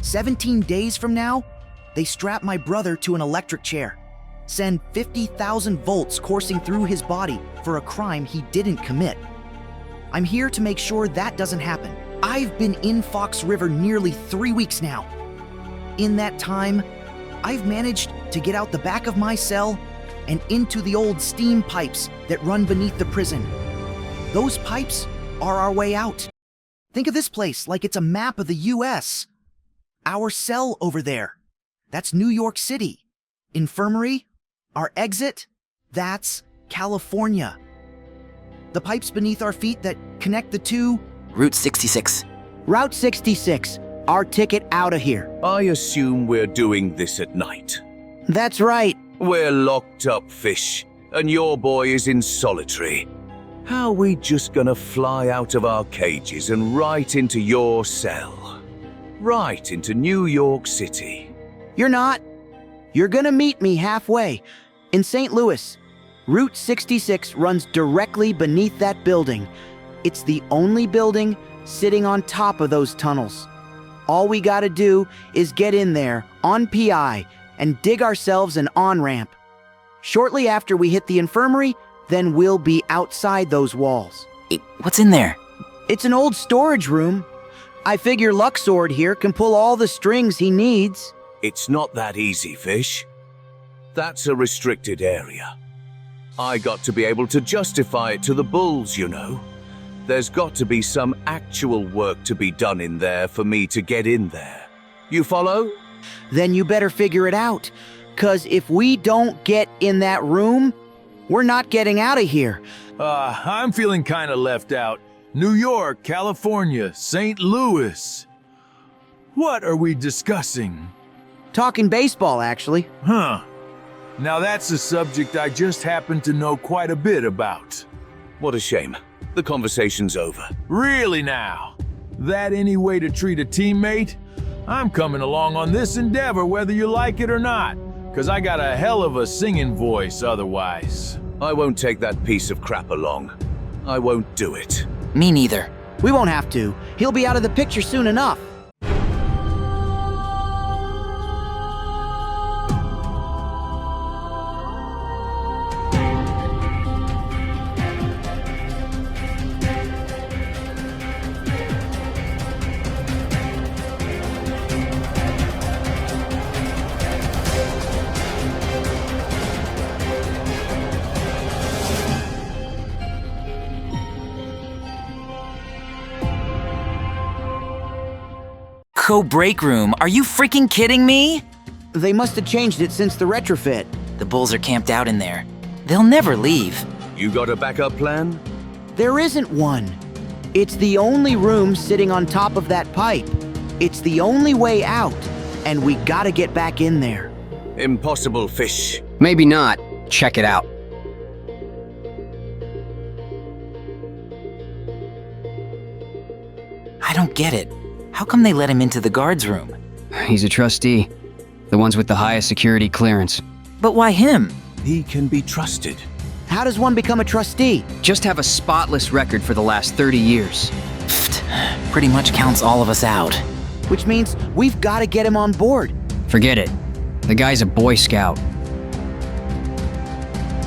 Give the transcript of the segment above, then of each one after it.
17 days from now, they strap my brother to an electric chair, send 50,000 volts coursing through his body for a crime he didn't commit. I'm here to make sure that doesn't happen. I've been in Fox River nearly 3 weeks now. In that time, I've managed to get out the back of my cell and into the old steam pipes that run beneath the prison. Those pipes are our way out. Think of this place like it's a map of the US. Our cell over there, that's New York City. Infirmary, our exit, that's California. The pipes beneath our feet that connect the two... Route 66. Route 66, our ticket out of here. I assume we're doing this at night. That's right. We're locked up, Fish, and your boy is in solitary. How are we just gonna fly out of our cages and right into your cell? Right into New York City. You're not. You're gonna meet me halfway, in St. Louis. Route 66 runs directly beneath that building. It's the only building sitting on top of those tunnels. All we gotta do is get in there, on PI, and dig ourselves an on-ramp. Shortly after we hit the infirmary, then we'll be outside those walls. What's in there? It's an old storage room. I figure Luxord here can pull all the strings he needs. It's not that easy, Fish. That's a restricted area. I got to be able to justify it to the bulls, you know. There's got to be some actual work to be done in there for me to get in there. You follow? Then you better figure it out. 'Cause if we don't get in that room, we're not getting out of here. I'm feeling kind of left out. New York, California, St. Louis. What are we discussing? Talking baseball, actually. Huh. Now that's a subject I just happen to know quite a bit about. What a shame. The conversation's over. Really now? That any way to treat a teammate? I'm coming along on this endeavor whether you like it or not, 'cause I got a hell of a singing voice otherwise. I won't take that piece of crap along. I won't do it. Me neither. We won't have to. He'll be out of the picture soon enough. Co-break room. Are you freaking kidding me? They must have changed it since the retrofit. The bulls are camped out in there. They'll never leave. You got a backup plan? There isn't one. It's the only room sitting on top of that pipe. It's the only way out, and we gotta get back in there. Impossible, Fish. Maybe not. Check it out. I don't get it. How come they let him into the guards room? He's a trustee. The ones with the highest security clearance. But why him? He can be trusted. How does one become a trustee? Just have a spotless record for the last 30 years. Pfft, pretty much counts all of us out. Which means we've gotta get him on board. Forget it. The guy's a Boy Scout.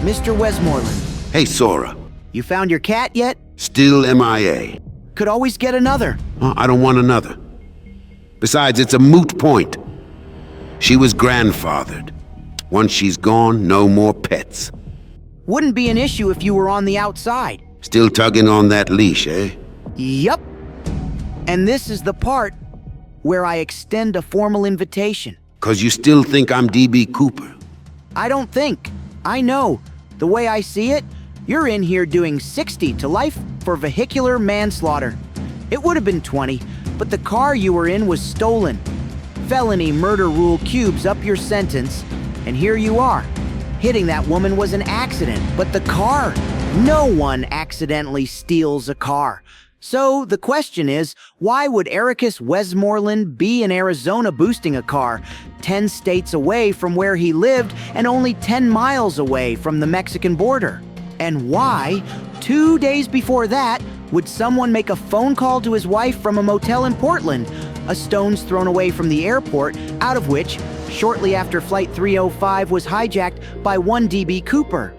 Mr. Westmoreland, Hey, Sora. you found your cat yet? Still MIA. Could always get another. I don't want another. Besides, it's a moot point. She was grandfathered. Once she's gone, no more pets. Wouldn't be an issue if you were on the outside. Still tugging on that leash, eh? Yup. And this is the part where I extend a formal invitation. 'Cause you still think I'm DB Cooper. I don't think. I know. The way I see it, you're in here doing 60 to life for vehicular manslaughter. It would have been 20, but the car you were in was stolen. Felony murder rule cubes up your sentence, and here you are. Hitting that woman was an accident, but the car, no one accidentally steals a car. So the question is, why would Ericus Westmoreland be in Arizona boosting a car, 10 states away from where he lived and only 10 miles away from the Mexican border? And why, 2 days before that, would someone make a phone call to his wife from a motel in Portland, a stone's thrown away from the airport, out of which, shortly after Flight 305 was hijacked by one DB Cooper.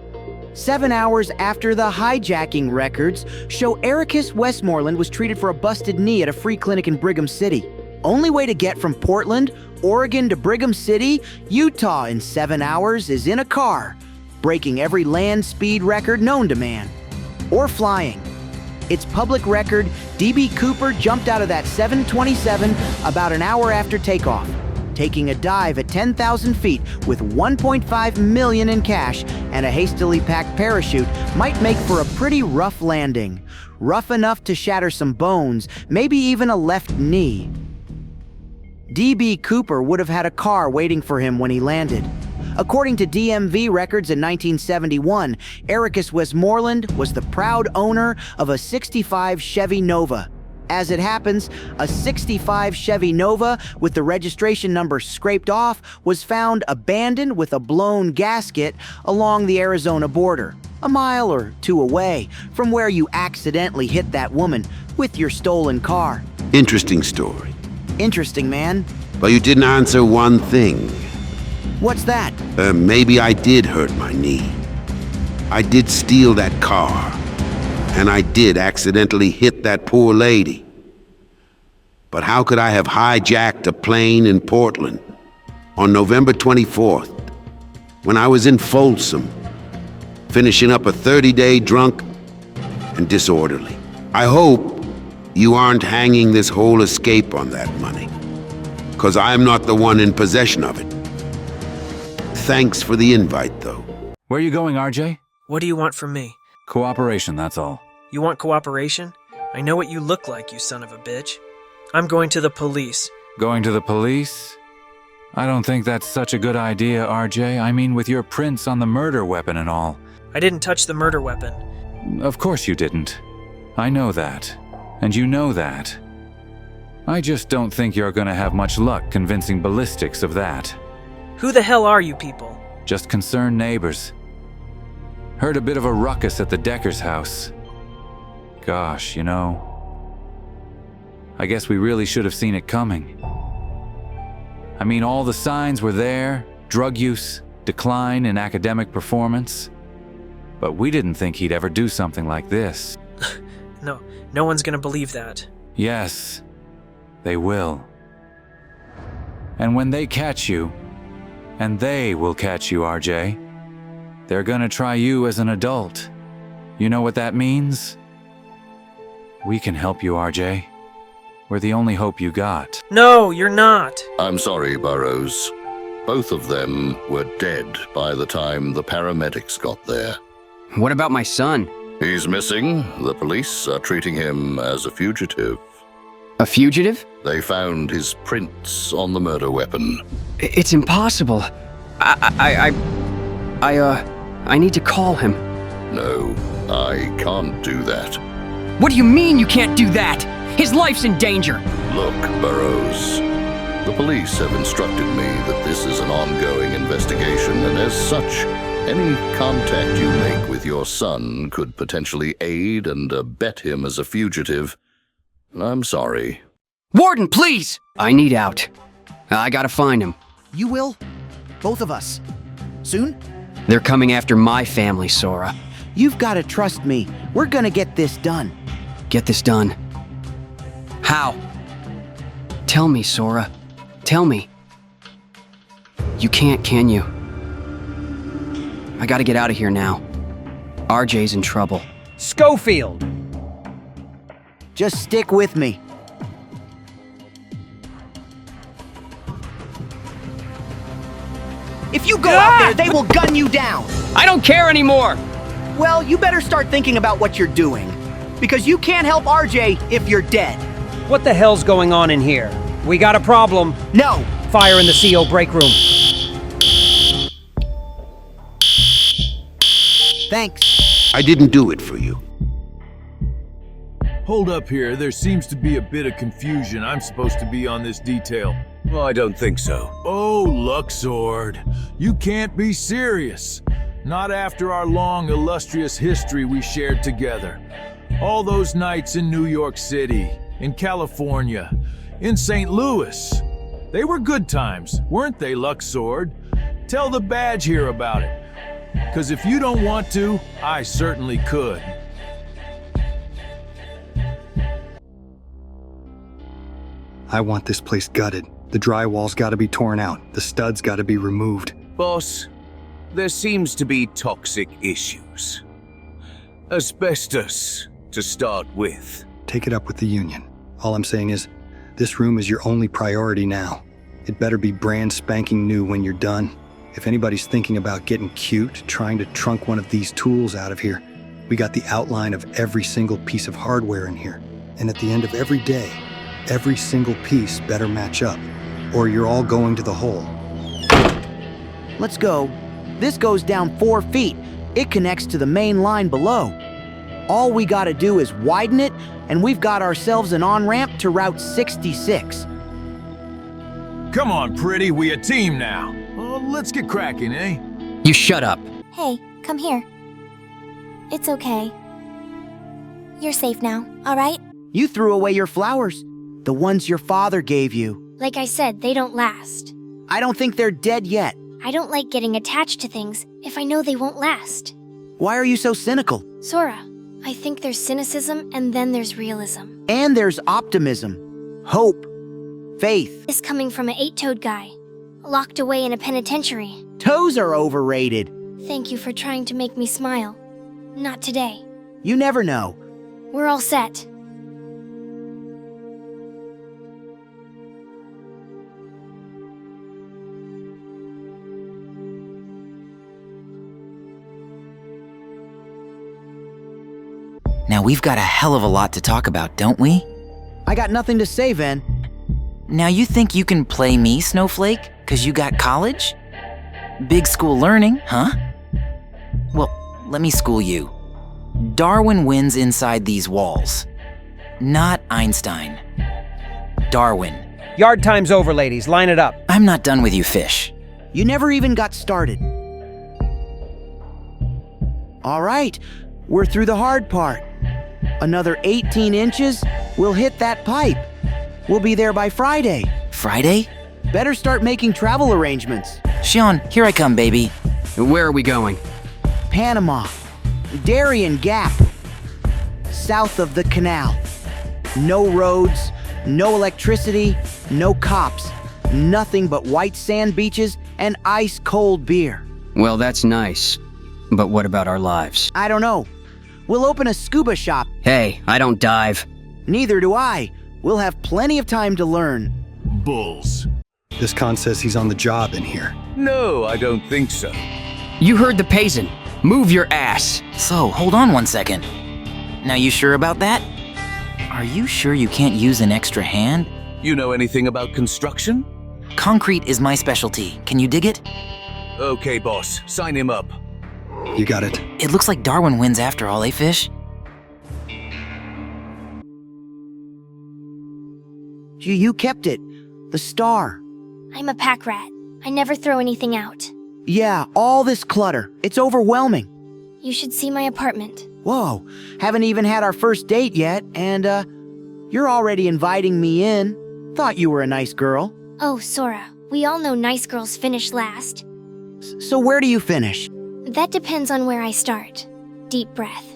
7 hours after the hijacking records show Ericus Westmoreland was treated for a busted knee at a free clinic in Brigham City. Only way to get from Portland, Oregon to Brigham City, Utah in 7 hours is in a car, breaking every land speed record known to man. Or flying. It's public record DB Cooper jumped out of that 727 about an hour after takeoff, taking a dive at 10,000 feet with $1.5 million in cash and a hastily packed parachute might make for a pretty rough landing. Rough enough to shatter some bones, maybe even a left knee. DB Cooper would have had a car waiting for him when he landed. According to DMV records in 1971, Ericus Westmoreland was the proud owner of a 65 Chevy Nova. As it happens, a 65 Chevy Nova with the registration number scraped off was found abandoned with a blown gasket along the Arizona border, a mile or two away from where you accidentally hit that woman with your stolen car. Interesting story. Interesting, man. But you didn't answer one thing. What's that? Maybe I did hurt my knee. I did steal that car. And I did accidentally hit that poor lady. But how could I have hijacked a plane in Portland on November 24th, when I was in Folsom, finishing up a 30-day drunk and disorderly? I hope you aren't hanging this whole escape on that money, 'cause I'm not the one in possession of it. Thanks for the invite, though. Where are you going, RJ? What do you want from me? Cooperation, that's all. You want cooperation? I know what you look like, you son of a bitch. I'm going to the police. Going to the police? I don't think that's such a good idea, RJ. I mean, with your prints on the murder weapon and all. I didn't touch the murder weapon. Of course you didn't. I know that. And you know that. I just don't think you're gonna have much luck convincing ballistics of that. Who the hell are you people? Just concerned neighbors. Heard a bit of a ruckus at the Decker's house. Gosh, you know, I guess we really should have seen it coming. I mean, all the signs were there, drug use, decline in academic performance. But we didn't think he'd ever do something like this. No one's gonna believe that. Yes, they will. And when they catch you, and they will catch you, RJ, they're gonna try you as an adult. You know what that means? We can help you, RJ. We're the only hope you got. No, you're not. I'm sorry, Burrows. Both of them were dead by the time the paramedics got there. What about my son? He's missing. The police are treating him as a fugitive. A fugitive? They found his prints on the murder weapon. It's impossible. I need to call him. No, I can't do that. What do you mean you can't do that? His life's in danger. Look, Burrows. The police have instructed me that this is an ongoing investigation, and as such, any contact you make with your son could potentially aid and abet him as a fugitive. I'm sorry. Warden, please! I need out. I gotta find him. You will? Both of us. Soon? They're coming after my family, Sora. You've got to trust me. We're gonna get this done. Get this done. How? Tell me, Sora. Tell me. You can't, can you? I gotta get out of here now. RJ's in trouble. Scofield! Just stick with me. If you go out there, they will gun you down. I don't care anymore! Well, you better start thinking about what you're doing. Because you can't help RJ if you're dead. What the hell's going on in here? We got a problem. No! Fire in the CO break room. Thanks. I didn't do it for you. Hold up here, there seems to be a bit of confusion. I'm supposed to be on this detail. Well, I don't think so. Oh, Luxord, you can't be serious. Not after our long, illustrious history we shared together. All those nights in New York City, in California, in St. Louis. They were good times, weren't they, Luxord? Tell the badge here about it. 'Cause if you don't want to, I certainly could. I want this place gutted. The drywall's gotta be torn out. The studs gotta be removed. Boss, there seems to be toxic issues. Asbestos, to start with. Take it up with the union. All I'm saying is, this room is your only priority now. It better be brand spanking new when you're done. If anybody's thinking about getting cute, trying to trunk one of these tools out of here, we got the outline of every single piece of hardware in here. And at the end of every day, every single piece better match up, or you're all going to the hole. Let's go. This goes down 4 feet. It connects to the main line below. All we gotta do is widen it, and we've got ourselves an on-ramp to Route 66. Come on, pretty, we a team now. Well, let's get cracking, eh? You shut up. Hey, come here. It's okay. You're safe now, all right? You threw away your flowers, the ones your father gave you. Like I said, they don't last. I don't think they're dead yet. I don't like getting attached to things if I know they won't last. Why are you so cynical? Sora, I think there's cynicism and then there's realism. And there's optimism, hope, faith. This coming from an 8-toed guy, locked away in a penitentiary. Toes are overrated. Thank you for trying to make me smile. Not today. You never know. We're all set. Now we've got a hell of a lot to talk about, don't we? I got nothing to say, Ven. Now you think you can play me, Snowflake? 'Cause you got college? Big school learning, huh? Well, let me school you. Darwin wins inside these walls. Not Einstein. Darwin. Yard time's over, ladies. Line it up. I'm not done with you, Fish. You never even got started. All right, we're through the hard part. Another 18 inches, we'll hit that pipe. We'll be there by Friday. Friday? Better start making travel arrangements. Sean, here I come, baby. Where are we going? Panama, Darien Gap, south of the canal. No roads, no electricity, no cops, nothing but white sand beaches and ice-cold beer. Well, that's nice. But what about our lives? I don't know. We'll open a scuba shop. Hey, I don't dive. Neither do I. We'll have plenty of time to learn. Bulls. This con says he's on the job in here. No, I don't think so. You heard the Payson. Move your ass. So, hold on one second. Now you sure about that? Are you sure you can't use an extra hand? You know anything about construction? Concrete is my specialty. Can you dig it? Okay, boss. Sign him up. You got it. It looks like Darwin wins after all, eh, Fish? You kept it. The star. I'm a pack rat. I never throw anything out. Yeah, all this clutter. It's overwhelming. You should see my apartment. Whoa, haven't even had our first date yet, and, you're already inviting me in. Thought you were a nice girl. Oh, Sora, we all know nice girls finish last. So where do you finish? That depends on where I start. Deep breath.